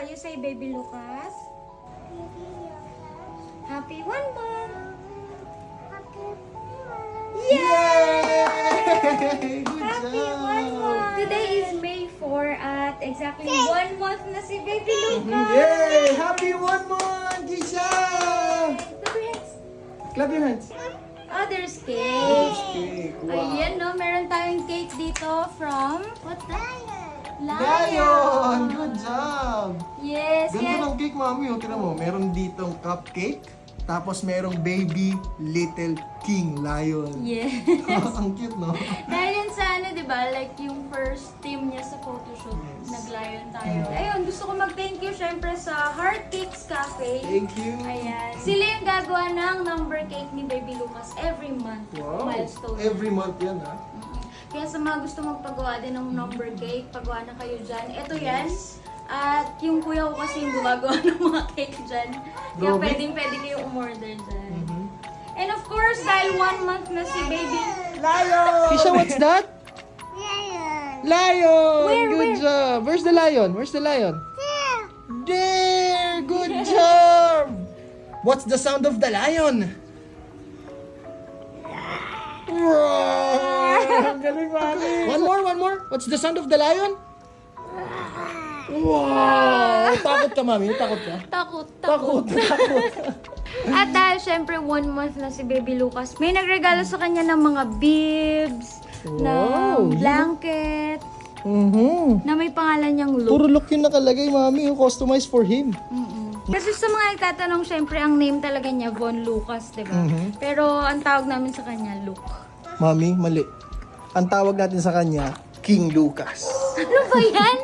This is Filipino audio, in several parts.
You say Baby Lucas. Happy 1 month. Yay! Good Happy 1 job! month. Today is May 4 at exactly 1 month na si Baby Lucas. Yay! Happy 1 month, Kisha! Clap your hands. Clap your hands. Oh, there's cake. Cake. Wow. Ayan, no? Meron tayong cake dito from... What the? Lion! Good job! Yes, Ganda yes. ng cake, mami. O, tignan mo. Meron ditong cupcake. Tapos merong baby little king lion. Yes. Ang cute, no? Dahil yun sa ano, di ba? Like yung first team niya sa photoshoot, Yes. nag-lion tayo. Ayun, gusto ko mag-thank you syempre sa Heart Cakes Cafe. Thank you. Ayan. Sila yung gagawa ng number cake ni Baby Lucas every month. Wow. Milestone. Every month yan, ha? Kaya sa mga gusto magpagawa din ng number cake, pagawa na kayo dyan. Ito yan. At yung kuya ko kasi yung gumagawa ng mga cake dyan. Kaya Grabe. pwede kayong umorder dyan. And of course, dahil 1 month na si Baby Lion! Kisha, what's that? Lion! Where, Good where? job! Where's the lion? Where's the lion? There! Good job! What's the sound of the lion? Roar! Galing, mami! One more! What's the sound of the lion? Wow! Takot ka, mami? Takot ka? Takot. At dahil syempre 1 month na si Baby Lucas, may nagregalo sa kanya ng mga bibs, Wow, ng blanket, na may pangalan niyang look. Puro look yung nakalagay, mami. Yung customized for him. Kasi sa mga nagtatanong, syempre ang name talaga niya, Von Lucas, di ba? Pero ang tawag namin sa kanya, Luke. Mami, mali. Ang tawag natin sa kanya, King Lucas. Ano ba yan?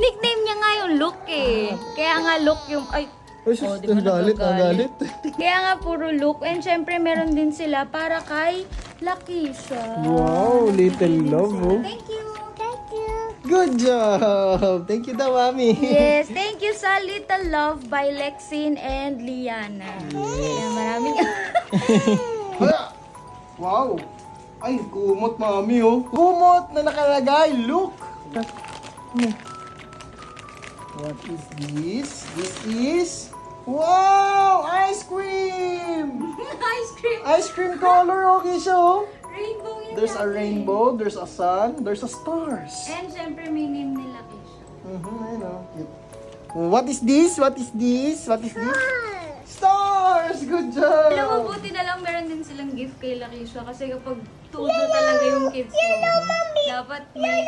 Nickname niya nga yung Luke eh. Kaya nga Luke yung... Ay, Ay, sus, di ba ang galit. Kaya nga puro Luke. And syempre meron din sila para kay Lakeisha. Wow, little love, oh. Thank you. Good job! Thank you daw, mami. Yes, thank you sa Little Love by Lexine and Liana. Yes. Maraming... Hala! Wow! Ay, kumot, mami, oh. Kumot na nakalagay. Look! What is this? This is... Wow! Ice cream! Ice cream. Ice cream color, okay siya, oh. Rainbow yun. There's a natin. rainbow, there's a sun, there's a stars. And syempre may name ni Lakeisha. Ayun, oh. Cute. What is this? What is this? What is this? Stars! Good job! Alam mo, buti na lang meron din silang gift kay Lakeisha kasi kapag todo talaga yung kids mo, dapat may...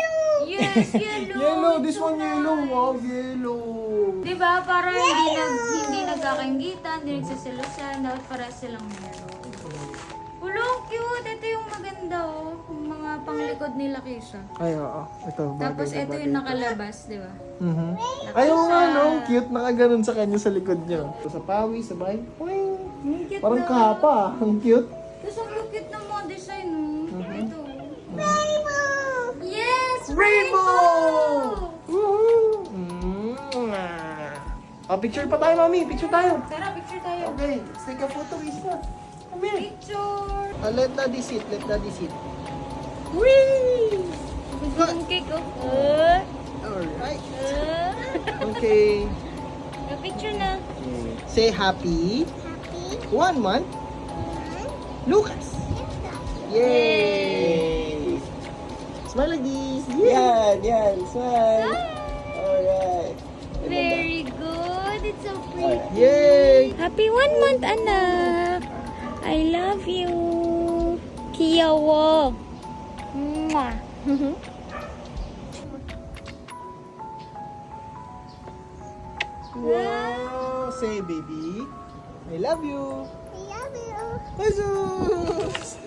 Yes, yellow! Yellow! This Ito one na. yellow! Wow, yellow! Diba? Para hindi nagkakaingitan, hindi nagsisilasan, dapat para silang meron. Ulong cute! Ito yung maganda oh. Yung mga panglikod ni Lakeisha. Ay, oo. Ito, bagay Tapos na ito bagay. yung nakalabas, di ba? Ay, oo nga, no? Cute. Nakaganon sa kanya sa likod niya. Sa pawi, sabay. Poing! Cute Parang na. kapa. Ang cute. Tapos ang cute ng mga design, oh. Ito. Rainbow! Yes! Rainbow! Woohoo! Picture pa tayo, mami. Picture tayo. Tara, picture tayo. Okay, let's take a photo, Isa. Come here. Picture! Let daddy sit. Let daddy sit. Whee! Gusto yung cake, oh. Alright. Okay. Picture na. Say happy. 1 month. Lucas. Yay! Smile like this. Yan. Smile. Alright. Very good. It's so pretty. Yay! Happy 1 month, anak. I love you. Kiyawo. Mwah. Wow! Say, baby. I love you. I love you. Jesus!